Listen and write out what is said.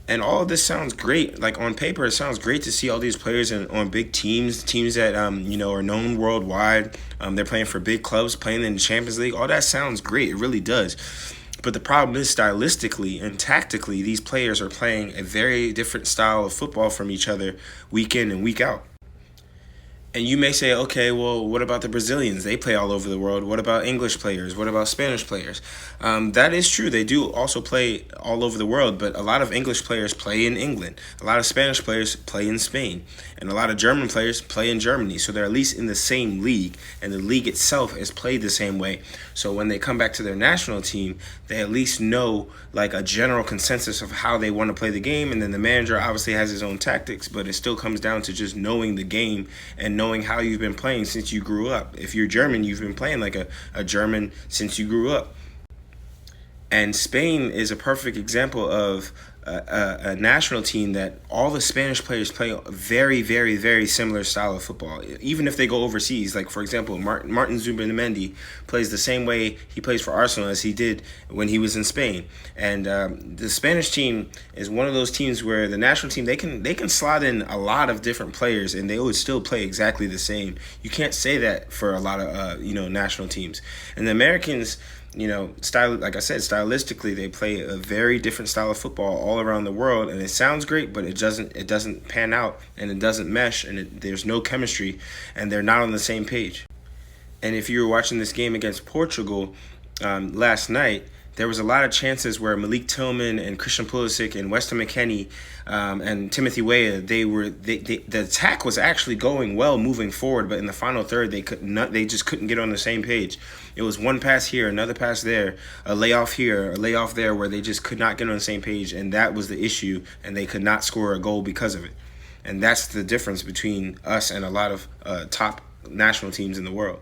And all of this sounds great. Like on paper, it sounds great to see all these players on big teams, teams that are known worldwide. They're playing for big clubs, playing in the Champions League. All that sounds great. It really does. But the problem is, stylistically and tactically, these players are playing a very different style of football from each other week in and week out. And you may say, okay, well, what about the Brazilians? They play all over the world. What about English players? What about Spanish players? That is true. They do also play all over the world, but a lot of English players play in England. A lot of Spanish players play in Spain. And a lot of German players play in Germany. So they're at least in the same league, and the league itself is played the same way. So when they come back to their national team, they at least know like a general consensus of how they want to play the game. And then the manager obviously has his own tactics, but it still comes down to just knowing the game and knowing how you've been playing since you grew up. If you're German, you've been playing like a German since you grew up. And Spain is a perfect example of a national team that all the Spanish players play a very, very, very similar style of football. Even if they go overseas, like for example, Martin Zubimendi plays the same way he plays for Arsenal as he did when he was in Spain. And the Spanish team is one of those teams where the national team they can slot in a lot of different players and they would still play exactly the same. You can't say that for a lot of national teams. And the Americans, like I said, stylistically, they play a very different style of football all around the world, and it sounds great, but it doesn't pan out, and it doesn't mesh, and there's no chemistry, and they're not on the same page. And if you were watching this game against Portugal last night, there was a lot of chances where Malik Tillman and Christian Pulisic and Weston McKennie and Timothy Weah, the attack was actually going well moving forward, but in the final third they just couldn't get on the same page. It was one pass here, another pass there, a layoff here, a layoff there, where they just could not get on the same page, and that was the issue, and they could not score a goal because of it. And that's the difference between us and a lot of top national teams in the world.